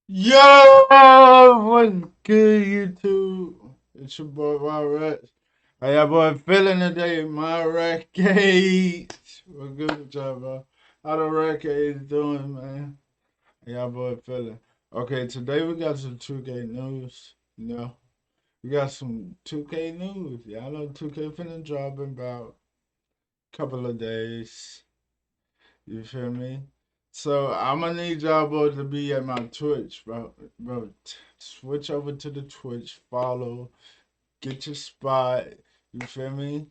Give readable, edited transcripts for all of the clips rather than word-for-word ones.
Yo, what's good, YouTube? It's your boy, Rex. How y'all boy feeling today, my Rackades? What's good with y'all, bro? How the Rackades doing, man? How y'all boy feeling? Okay, today we got some 2K news. We got some 2K news. Y'all know 2K finna drop in about a couple of days. You feel me? So I'm gonna need y'all boys to be at my Twitch, bro. Switch over to the Twitch, follow, get your spot. You feel me?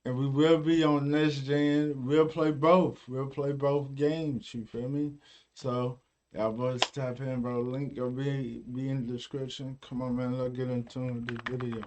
And we will be on next gen. We'll play both. We'll play both games. You feel me? So y'all boys tap in, bro. Link will be in the description. Come on, man. Let's get into this video.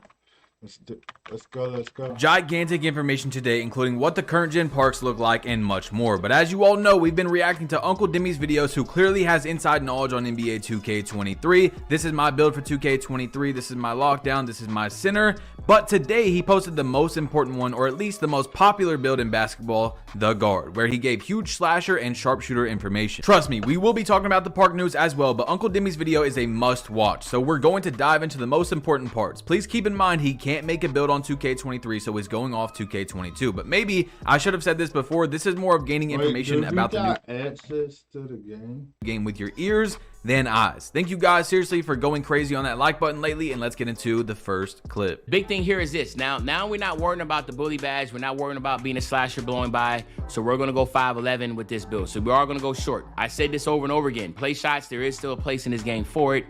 Let's go. Let's go. Gigantic information today, including what the current gen parks look like and much more. But as you all know, we've been reacting to Uncle Dimmy's videos, who clearly has inside knowledge on NBA 2K23. This is my build for 2K23. This is my lockdown. This is my center. But today he posted the most important one, or at least the most popular build in basketball, the guard, where he gave huge slasher and sharpshooter information. Trust me, we will be talking about the park news as well, but Uncle Dimmy's video is a must watch. So we're going to dive into the most important parts. Please keep in mind he can't make a build on 2K23, so he's going off 2K22. But maybe I should have said this before. This is more of gaining information about the new access to the game with your ears than eyes. Thank you guys seriously for going crazy on that like button lately, and let's get into the first clip. Big thing here is this. Now we're not worrying about the bully badge. We're not worrying about being a slasher blowing by. So we're going to go 5'11 with this build. So we are going to go short. I said this over and over again. Play shots. There is still a place in this game for it.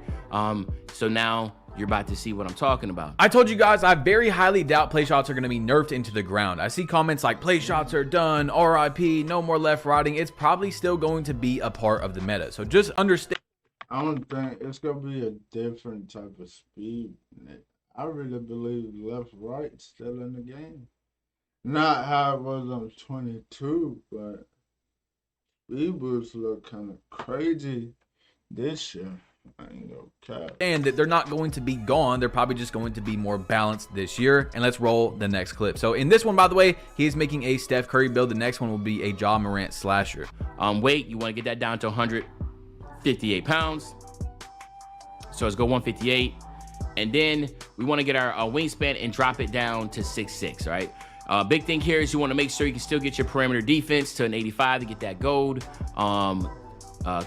So now you're about to see what I'm talking about. I told you guys I very highly doubt play shots are going to be nerfed into the ground. I see comments like play shots are done, RIP, no more left riding. It's probably still going to be a part of the meta. So just understand. I don't think it's gonna be a different type of speed. I really believe left right still in the game. Not how it was on 22, but speed boosts look kind of crazy this year. I ain't no cap. And that they're not going to be gone. They're probably just going to be more balanced this year. And let's roll the next clip. So in this one, by the way, he is making a Steph Curry build. The next one will be a Ja Morant slasher. Weight, you want to get that down to 158 pounds. So let's go 158. And then we want to get our wingspan and drop it down to 6'6", right? Big thing here is you want to make sure you can still get your perimeter defense to an 85 to get that gold.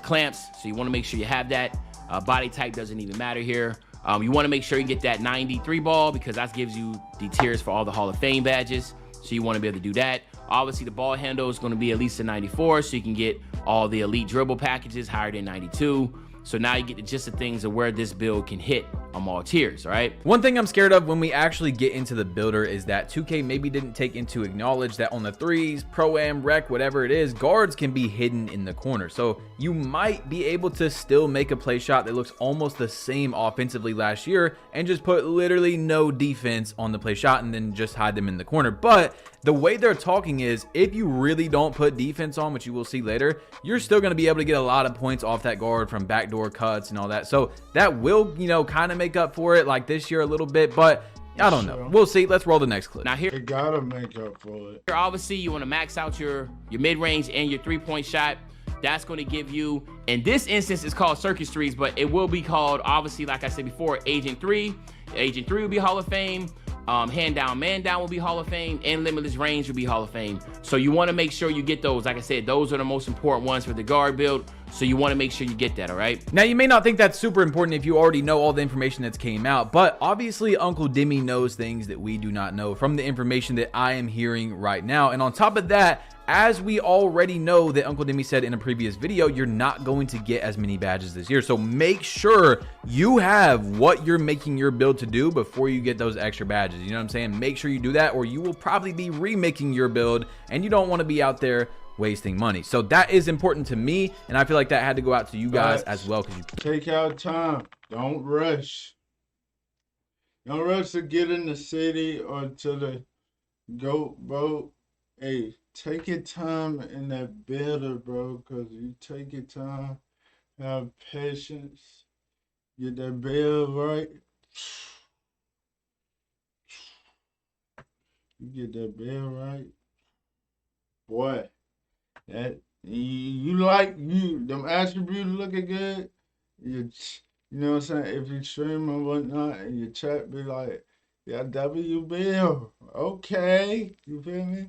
Clamps, so you want to make sure you have that. Body type doesn't even matter here. You want to make sure you get that 93 ball, because that gives you the tiers for all the Hall of Fame badges. So you want to be able to do that. Obviously, the ball handle is going to be at least a 94, so you can get all the elite dribble packages higher than 92. So now you get the gist of things of where this build can hit on all tiers, all right? One thing I'm scared of when we actually get into the builder is that 2K maybe didn't take into acknowledge that on the threes, pro-am, rec, whatever it is, guards can be hidden in the corner. So you might be able to still make a play shot that looks almost the same offensively last year and just put literally no defense on the play shot and then just hide them in the corner. But the way they're talking is if you really don't put defense on, which you will see later, you're still going to be able to get a lot of points off that guard from backdoor cuts and all that. So that will, kind of make up for it like this year a little bit, but I don't know. We'll see. Let's roll the next clip. Now here, It gotta make up for it. obviously you want to max out your mid-range and your three-point shot. That's going to give you, in this instance, it's called Circus Threes, but it will be called, obviously, like I said before, Agent 3. Agent 3 will be Hall of Fame. Hand down, man down will be Hall of Fame, and limitless range will be Hall of Fame. So you want to make sure you get those. Like I said, those are the most important ones for the guard build. So you want to make sure you get that, all right? Now, you may not think that's super important if you already know all the information that's came out, but obviously Uncle Dimmy knows things that we do not know from the information that I am hearing right now. And on top of that, as we already know that Uncle Dimmy said in a previous video, you're not going to get as many badges this year. So make sure you have what you're making your build to do before you get those extra badges. You know what I'm saying? Make sure you do that, or you will probably be remaking your build, and you don't want to be out there wasting money. So that is important to me, and I feel like that had to go out to you guys as well, because you Take out time. Don't rush. Don't rush to get in the city or to the goat boat. Hey, take your time in that builder, bro, because you take your time, have patience, get that build right. You get that build right, boy. That you like them attributes looking good. you know what I'm saying? If you stream or whatnot and your chat be like, yeah, W Bill, okay, you feel me?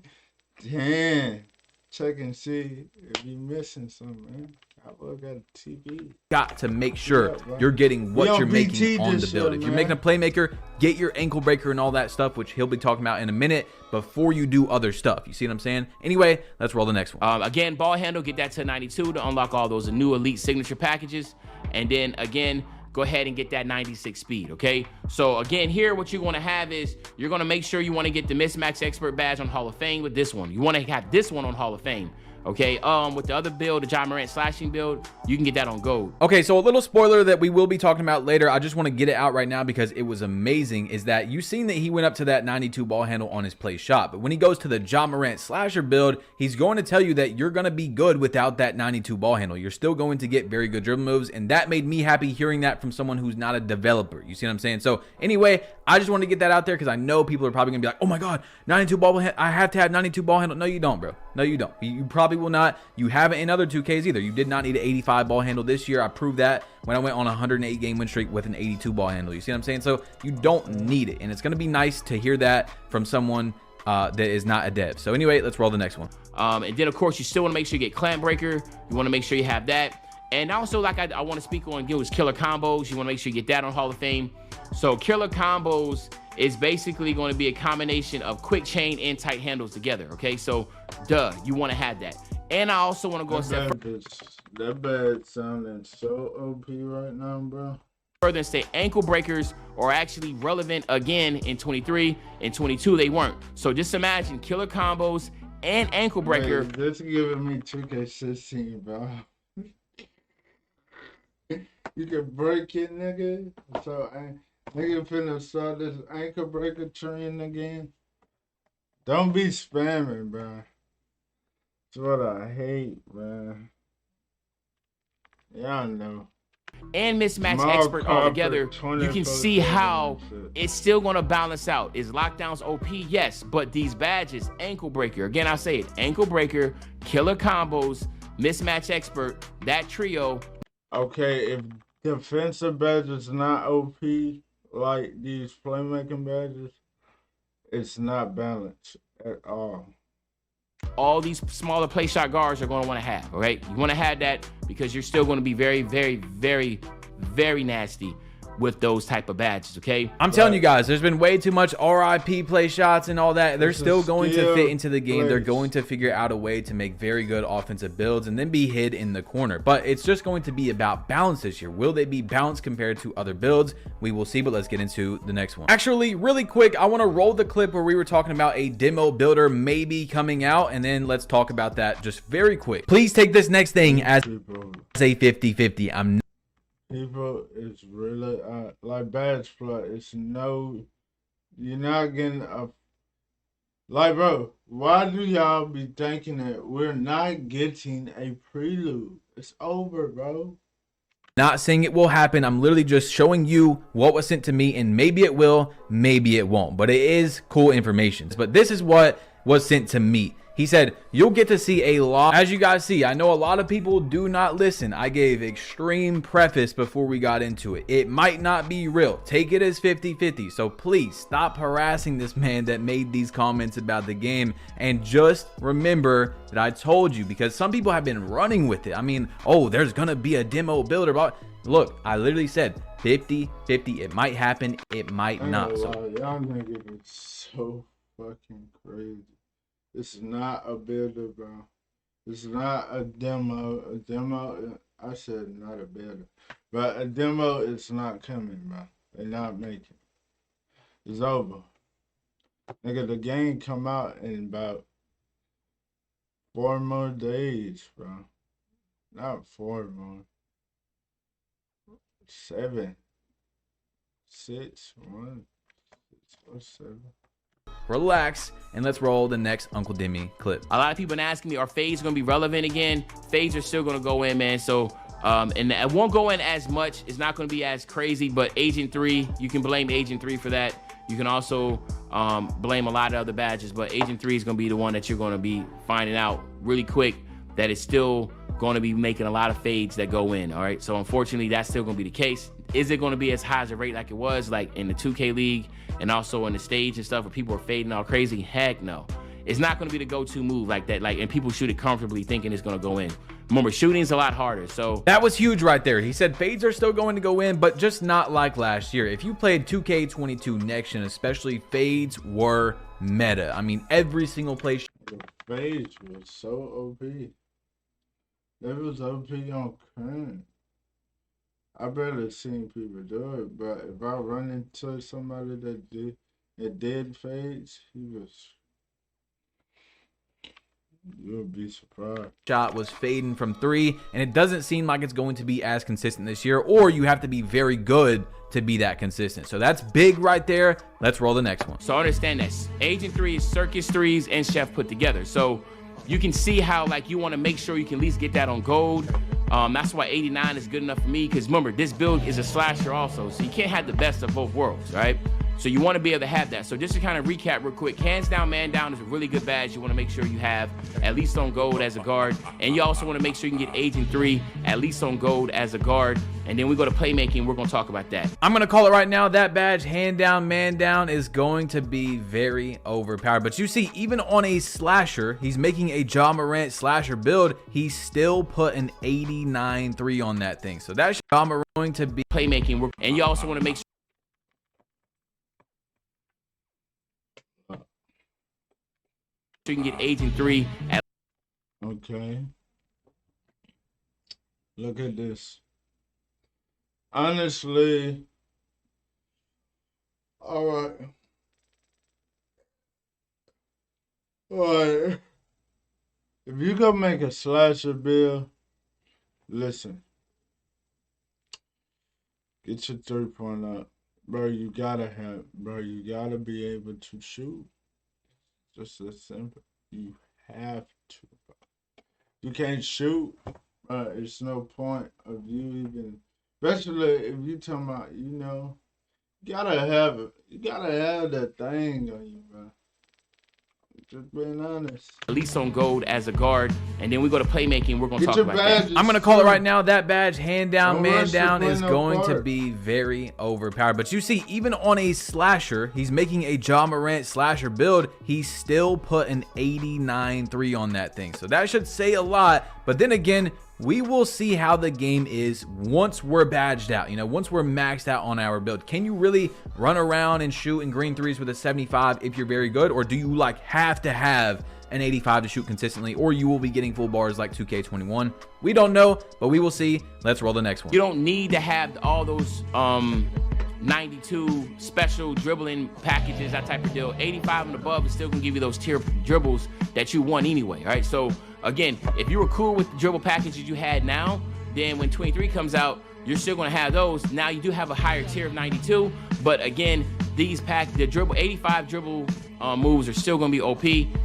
Damn, check and see if you missing something, man. I look at TV. Got to make Yeah, sure bro. you're getting We what on you're making BT on the this build. year, If you're making a man. playmaker, get your ankle breaker and all that stuff, which he'll be talking about in a minute, before you do other stuff. You see what I'm saying? Anyway, let's roll the next one. Again, ball handle, get that to 92 to unlock all those new elite signature packages. And then again, go ahead and get that 96 speed, okay? So again, here what you're gonna have is, you're gonna make sure you wanna get the Mismatch Expert badge on Hall of Fame with this one. You wanna have this one on Hall of Fame. Okay, with the other build, the Ja Morant slashing build, you can get that on gold. Okay, so a little spoiler that we will be talking about later. I just want to get it out right now because it was amazing. Is that you've seen that he went up to that 92 ball handle on his play shot, but when he goes to the Ja Morant slasher build, he's going to tell you that you're going to be good without that 92 ball handle. You're still going to get very good dribble moves, and that made me happy hearing that from someone who's not a developer. You see what I'm saying? So anyway, I just want to get that out there because I know people are probably going to be like, oh my God, 92 ball handle. I have to have 92 ball handle. No, you don't, bro. No, you don't. You probably will not. You haven't in other 2Ks either. You did not need an 85 ball handle this year. I proved that when I went on a 108 game win streak with an 82 ball handle. You see what I'm saying? So you don't need it. And it's going to be nice to hear that from someone that is not a dev. So anyway, let's roll the next one. And then of course, you still want to make sure you get Clamp Breaker. You want to make sure you have that. And also, like I want to speak on, is killer combos. You want to make sure you get that on Hall of Fame. So killer combos is basically going to be a combination of quick chain and tight handles together. Okay, so you want to have that. And I also want to go a step That bad sounding so OP right now, bro. further and say ankle breakers are actually relevant again in 23. In 22, they weren't. So just imagine killer combos and ankle breaker. Wait, this giving me 2K16, bro. You can break it, nigga. So, nigga finna start this ankle breaker train again. Don't be spamming, bro. That's what I hate, man. Yeah, I know. And Mismatch Small Expert all together, corporate, you can see 24/7 how shit. it's still going to balance out. Is lockdowns OP? Yes, but these badges, ankle breaker, again, I say it, ankle breaker, killer combos, Mismatch Expert, that trio. Okay, if defensive badges not OP like these playmaking badges, it's not balanced at all. All these smaller play shot guards are going to want to have, all right? You want to have that because you're still going to be very, very, very, very nasty with those type of badges, okay? I'm telling you guys, there's been way too much RIP play shots and all that. They're It's a still going to fit skill into the game. They're place. going to figure out a way to make very good offensive builds and then be hid in the corner. But it's just going to be about balance this year. Will they be balanced compared to other builds? We will see, but let's get into the next one. Actually, really quick, I want to roll the clip where we were talking about a demo builder maybe coming out, and then let's talk about that just very quick. Please take this next thing as People, a 50-50. people is really like badge flood. It's no, you're not getting a like, bro. Why do y'all be thinking that we're not getting a prelude? It's over, bro. Not saying it will happen. I'm literally just showing you what was sent to me, and maybe it will, maybe it won't, but it is cool information. But this is what was sent to me. He said, you'll get to see a lot. As you guys see, I know a lot of people do not listen. I gave extreme preface before we got into it. It might not be real. Take it as 50-50. So please stop harassing this man that made these comments about the game. And just remember that I told you, because some people have been running with it. I mean, oh, there's going to be a demo builder. But look, I literally said 50-50. It might happen. It might not. So Y'all niggas is so fucking crazy. This is not a builder, bro. This is not a demo. A demo, I said not a builder. But a demo is not coming, bro. They're not making it. It's over. Nigga, the game come out in about 4 more days, bro. Not 4 more. 7. 6. 1. 6 or 7. relax and let's roll the next Uncle Demi clip. A lot of people been asking me, are fades going to be relevant again? Fades are still going to go in, man. So, and it won't go in as much. It's not going to be as crazy, but Agent 3, you can blame Agent 3 for that. You can also blame a lot of other badges, but Agent 3 is going to be the one that you're going to be finding out really quick that it's still going to be making a lot of fades that go in. All right, so unfortunately, that's still going to be the case. Is it going to be as high as a rate like it was like in the 2K league and also in the stage and stuff where people are fading all crazy? Heck no. It's not going to be the go-to move like that. Like, and people shoot it comfortably thinking it's going to go in. Remember, shooting's a lot harder. So that was huge right there. He said fades are still going to go in, but just not like last year. If you played 2K22 next gen, especially, fades were meta. I mean, every single play. The fades was so OP. That was OP on current. I barely seen people do it, but if I run into somebody that did fades, you'll be surprised. Shot was fading from 3, and it doesn't seem like it's going to be as consistent this year, or you have to be very good to be that consistent. So that's big right there. Let's roll the next one. So understand this. Agent 3 is Circus 3s and Chef put together. So you can see how, like, you want to make sure you can at least get that on gold. That's why 89 is good enough for me, because remember, this build is a slasher also, so you can't have the best of both worlds, right? So you want to be able to have that. So just to kind of recap real quick, hands down, man down is a really good badge. You want to make sure you have at least on gold as a guard. And you also want to make sure you can get Agent 3 at least on gold as a guard. And then we go to playmaking. We're going to talk about that. I'm going to call it right now. That badge, hand down, man down, is going to be very overpowered. But you see, even on a slasher, he's making a Ja Morant slasher build. He still put an 89-3 on that thing. So that's Ja Morant going to be playmaking. And you also want to make sure you can get Agent 3 at okay. Look at this. Honestly, all right. If you go make a slasher build, listen. Get your 3-point up. Bro, you gotta be able to shoot. Just as simple. You have to. You can't shoot. It's no point of you even, especially if you talking about, you gotta have it. You gotta have that thing on you, bro. Just being honest. At least on gold as a guard. And then we go to playmaking. We're going to talk about that. I'm going to call it right now. That badge, hand down, man down, is going to be very overpowered. But you see, even on a slasher, he's making a Ja Morant slasher build. He still put an 89-3 on that thing. So that should say a lot. But then again, we will see how the game is once we're badged out, once we're maxed out on our build. Can you really run around and shoot in green threes with a 75 if you're very good? Or do you have to have an 85 to shoot consistently, or you will be getting full bars like 2K21? We don't know, but we will see. Let's roll the next one. You don't need to have all those 92 special dribbling packages, that type of deal. 85 and above is still gonna give you those tier dribbles that you want anyway, all right? So again, if you were cool with the dribble packages you had now, then when 23 comes out, you're still gonna have those. Now you do have a higher tier of 92, but again, the 85 dribble moves are still gonna be OP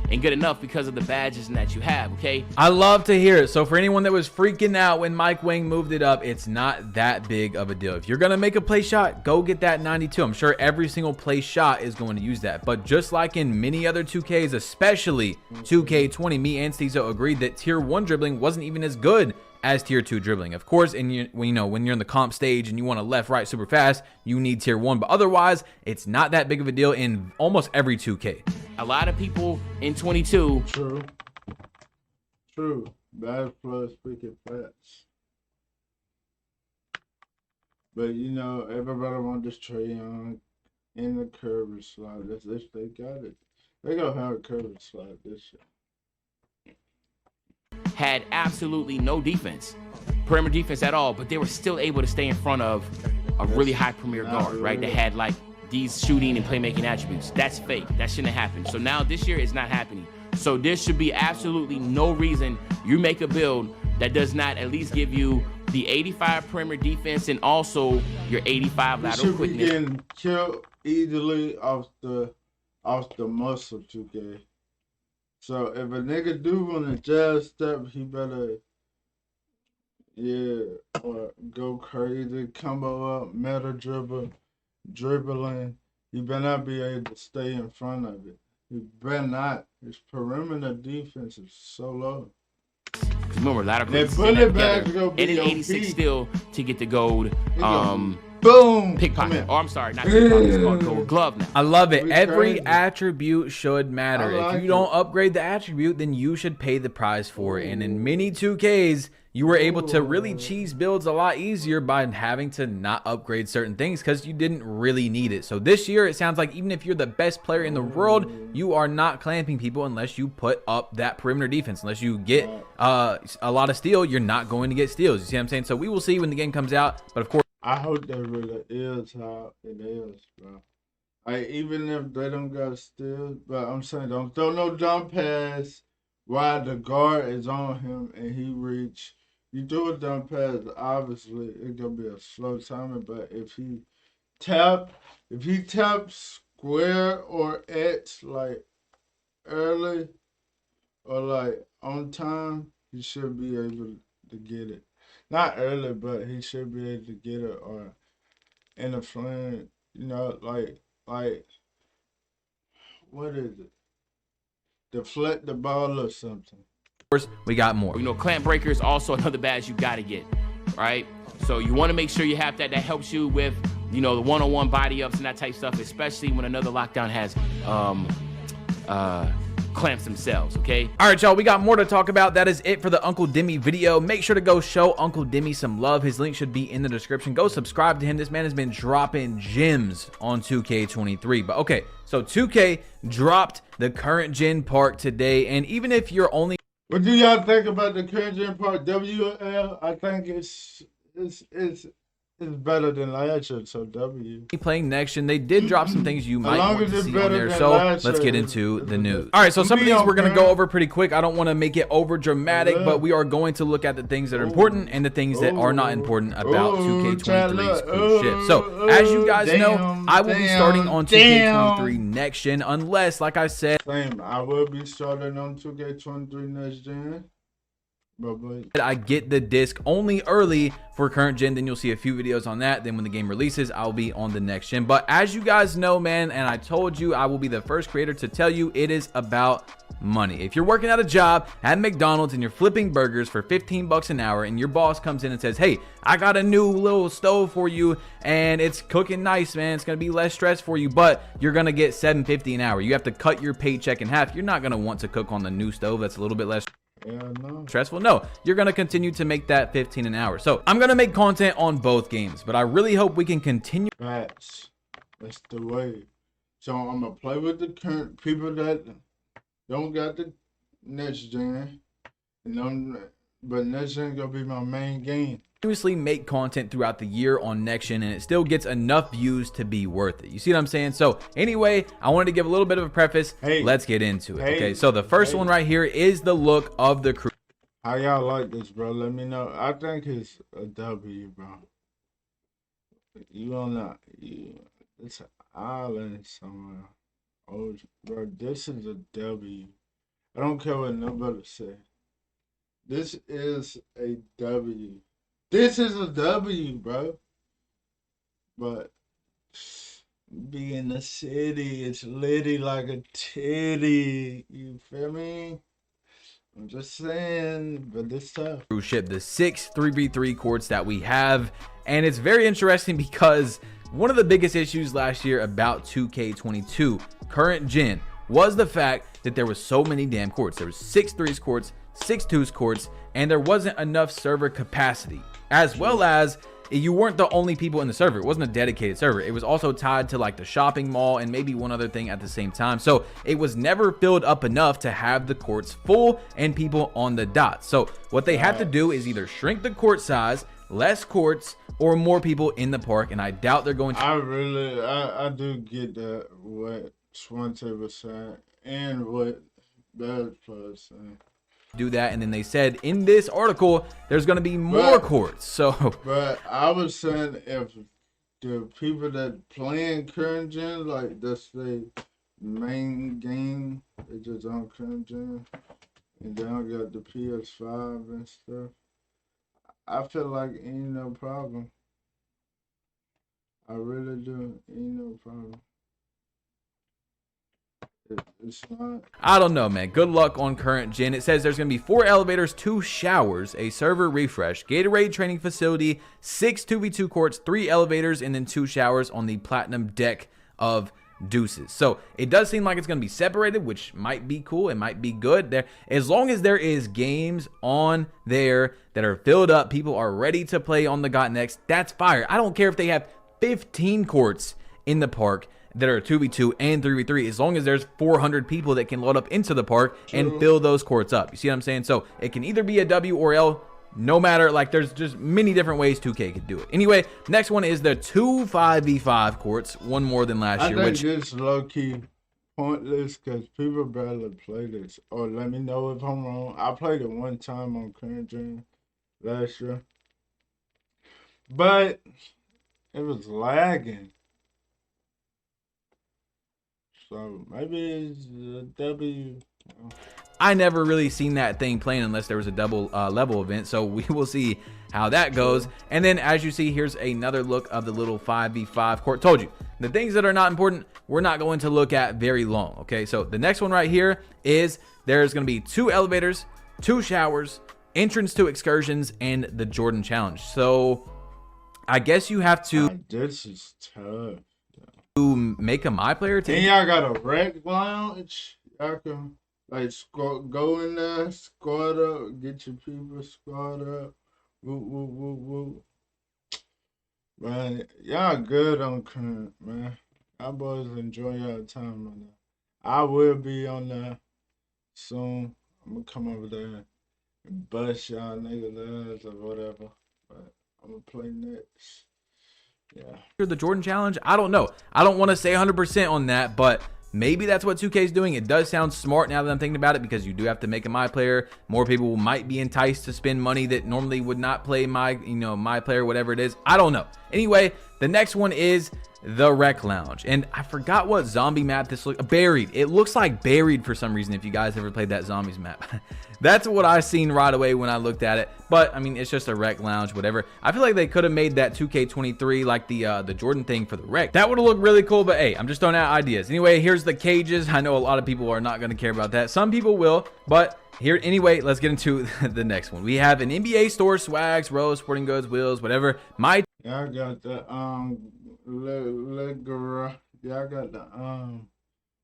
and good enough because of the badges and that you have, okay? I love to hear it. So for anyone that was freaking out when Mike Wang moved it up, it's not that big of a deal. If you're gonna make a play shot, go get that 92. I'm sure every single play shot is going to use that. But just like in many other 2Ks, especially 2K20, me and Steezo agreed that tier 1 dribbling wasn't even as good as tier 2 dribbling. Of course, when you're in the comp stage and you want to left right super fast, you need tier 1, but otherwise it's not that big of a deal in almost every 2K. A lot of people in 22 True. Bad plus freaking fast. But everybody want this Trae Young in the curve slide. That's if they got it. They gonna have a curve slide this year. had absolutely no defense, perimeter defense at all, but they were still able to stay in front of a really high premier guard, right? That had like these shooting and playmaking attributes. That's fake. That shouldn't have happened. So now this year is not happening. So there should be absolutely no reason you make a build that does not at least give you the 85 perimeter defense and also your 85 lateral quickness. You should be getting killed easily off the muscle 2K. So if a nigga do want to jazz step, he better or go crazy, combo up, meta dribbling. He better not be able to stay in front of it. He better not. His perimeter defense is so low. Because remember, ladder That cleats bullet together, bag's gonna and be an your 86 peak. still to get the gold. Boom. Pickpocket. Oh, I'm sorry, not pickpocket. It's called gold glove now. I love it. We Every crazy. attribute should matter. I If like you don't it. upgrade the attribute, then you should pay the price for it. And in many 2Ks, you were able to really cheese builds a lot easier by having to not upgrade certain things because you didn't really need it. So this year, it sounds like even if you're the best player in the world, you are not clamping people unless you put up that perimeter defense. Unless you get a lot of steal, you're not going to get steals. You see what I'm saying? So we will see when the game comes out. But of course, I hope that really is how it is, bro. Like, even if they don't got steals, but I'm saying don't throw no dump pass while the guard is on him and he reach. You do a dump pass, obviously it's gonna be a slow timing, but if he taps square or X like early or like on time, he should be able to get it. Not early, but he should be able to get it or in the flame, like what is it? Deflect the ball or something. we got more. You know, clamp breaker is also another badge you got to get, right? So you want to make sure you have that. That helps you with, you know, the one-on-one body ups and that type of stuff, especially when another lockdown has clamps themselves, okay? All right, y'all, we got more to talk about. That is it for the Uncle Demi video. Make sure to go show Uncle Demi some love. His link should be in the description. Go subscribe to him. This man has been dropping gems on 2K23. But okay, so 2K dropped the current gen park today, and even if you're only What do y'all think about the current gen part WL? I think it's better than last year, so W. playing next gen, they did drop some things you might long want as to it's see better on there. than So last let's year, get into it's the better. news. All right, so some of Be these on we're going to brand. go over pretty quick. I don't want to make it over dramatic, Yeah. but we are going to look at the things that are important and the things that are not important about 2K23's cruise ship. So as you guys know, I will be starting on 2K23 next gen unless, like I said, Same. I will be starting on 2K23 next gen. But I get the disc only early for current gen. Then you'll see a few videos on that. Then when the game releases, I'll be on the next gen. But as you guys know, man, and I told you, I will be the first creator to tell you it is about money. If you're working at a job at McDonald's and you're flipping burgers for 15 bucks an hour and your boss comes in and says, hey, I got a new little stove for you and it's cooking nice, man, it's gonna be less stress for you, but you're gonna get $7.50 an hour. You have to cut your paycheck in half. You're not gonna want to cook on the new stove that's a little bit less stressful. No, you're gonna continue to make that 15 an hour. So I'm gonna make content on both games, but I really hope we can continue. Facts. That's the way. So I'm gonna play with the current people that don't got the next gen, but next gen gonna be my main game. Continuously make content throughout the year on next gen and it still gets enough views to be worth it. You see what I'm saying? So anyway, I wanted to give a little bit of a preface. Hey, let's get into it. hey, Okay, so the first one right here is the look of the crew. How y'all like this, bro? Let me know. I think it's a W, bro. You on that? It's an island somewhere. Oh, bro, this is a W. I don't care what nobody say. This is a W. This is a W, bro. But be in the city, it's litty like a titty. You feel me? I'm just saying, but this tough. Cruise ship, the 6 3v3 courts that we have, and it's very interesting because one of the biggest issues last year about 2K22 current gen was the fact that there was so many damn courts. There was 6 3s courts, 6 2s courts, and there wasn't enough server capacity, as well as you weren't the only people in the server. It wasn't a dedicated server. It was also tied to like the shopping mall and maybe one other thing at the same time. So it was never filled up enough to have the courts full and people on the dot. So what they had to do is either shrink the court size, less courts, or more people in the park. And I doubt they're going to. I do get that what Swante was saying and what Bad Plus saying. Do that, and then they said in this article there's going to be more courts. So but I was saying if the people that playing current gen, like that's the main game, they just on current gen and they don't got the PS5 and stuff, I feel like ain't no problem. I really do. Ain't no problem. It's not. I don't know, man. Good luck on current gen. It says there's going to be 4 elevators, 2 showers, a server refresh, Gatorade training facility, 6 2v2 courts, 3 elevators, and then 2 showers on the platinum deck of Deuces. So it does seem like it's going to be separated, which might be cool. It might be good there. As long as there is games on there that are filled up, people are ready to play on the Got Next, that's fire. I don't care if they have 15 courts in the park that are 2v2 and 3v3, as long as there's 400 people that can load up into the park and fill those courts up. You see what I'm saying? So it can either be a W or L, no matter. Like, there's just many different ways 2K could do it. Anyway, next one is the 2 5v5 courts, one more than last year. I think this low-key pointless because people barely play this. Or let me know if I'm wrong. I played it one time on current gen last year. But it was lagging. So maybe it's a W. I never really seen that thing playing unless there was a double level event, so we will see how that goes. And then, as you see, here's another look of the little 5v5 court. Told you, the things that are not important, we're not going to look at very long, okay? So the next one right here is there's going to be 2 elevators, 2 showers, entrance to excursions, and the Jordan Challenge. So I guess you have to This is tough. make a My Player Then team. y'all got a rec lounge. Y'all can like go in there, squad up, get your people squad up. Woo woo woo woo. Man, y'all good on current, man. Y'all boys enjoy y'all time on there. I will be on there soon. I'm gonna come over there and bust y'all niggas ass or whatever. But I'm gonna play next. Yeah. The Jordan Challenge, I don't know. I don't want to say 100% on that, but maybe that's what 2K is doing. It does sound smart now that I'm thinking about it, because you do have to make a My Player. More people might be enticed to spend money that normally would not play My Player, whatever it is. I don't know. Anyway, the next one is the Rec Lounge, and I forgot what zombie map this looks. Buried. It looks like Buried for some reason. If you guys ever played that zombies map, that's what I seen right away when I looked at it. But I mean, it's just a Rec Lounge, whatever. I feel like they could have made that 2K23 like the Jordan thing for the Rec. That would have looked really cool. But hey, I'm just throwing out ideas. Anyway, here's the cages. I know a lot of people are not going to care about that. Some people will, but here, anyway, let's get into the next one. We have an NBA store, swags, rose, sporting goods, wheels, whatever. Yeah, I got the Legura. Yeah, I got the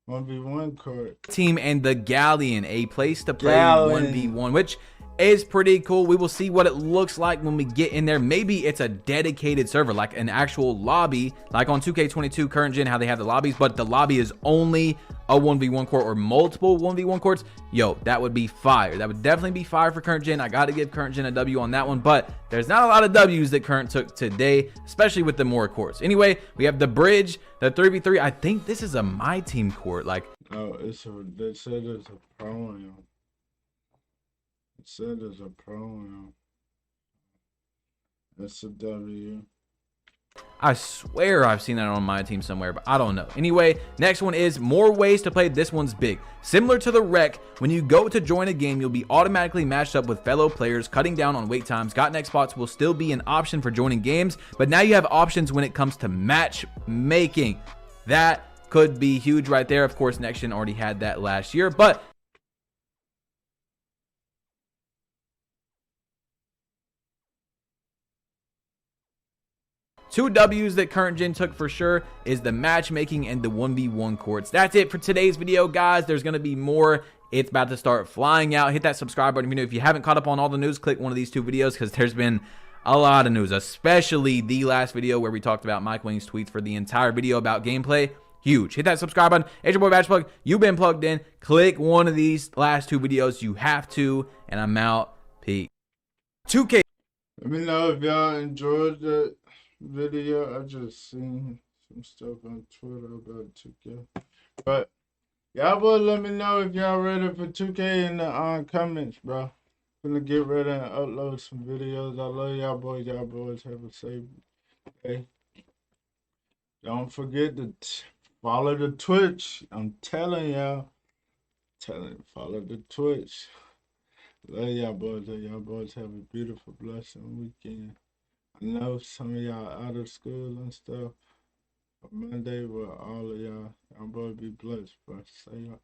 1v1 court. Team and the Galleon, a place to play Galleon. 1v1, which is pretty cool. We will see what it looks like when we get in there. Maybe it's a dedicated server, like an actual lobby, like on 2K22 current gen, how they have the lobbies, but the lobby is only a 1v1 court or multiple 1v1 courts. Yo, that would be fire. That would definitely be fire for current gen. I got to give current gen a W on that one, but there's not a lot of W's that current took today, especially with the more courts. Anyway, we have the bridge, the 3v3. I think this is a My Team court. Like, Oh, they said it's a pro-am. It said it's a pro-am. It's a W. I swear I've seen that on My Team somewhere, but I don't know. Anyway, next one is more ways to play. This one's big. Similar to the Rec, when you go to join a game, you'll be automatically matched up with fellow players, cutting down on wait times. Got Next spots will still be an option for joining games, but now you have options when it comes to matchmaking. That could be huge right there. Of course, Next Gen already had that last year, but two W's that current gen took for sure is the matchmaking and the 1v1 courts. That's it for today's video, guys. There's going to be more. It's about to start flying out. Hit that subscribe button. If you haven't caught up on all the news, click one of these 2 videos, because there's been a lot of news, especially the last video where we talked about Mike Wing's tweets for the entire video about gameplay. Huge. Hit that subscribe button. It's your boy Badge Plug. You've been plugged in. Click one of these last 2 videos. You have to. And I'm out. Peace. 2K. Let me know if y'all enjoyed the video. I just seen some stuff on Twitter about 2K. But y'all boys, let me know if y'all ready for 2K in the comments, bro. Gonna get ready and upload some videos. I love y'all boys. Y'all boys have a safe day. Don't forget to follow the Twitch. I'm telling y'all. Follow the Twitch. Love y'all boys. Love y'all boys. Have a beautiful, blessing weekend. I know some of y'all out of school and stuff. Monday with all of y'all. I'm going to be blessed, bro. Say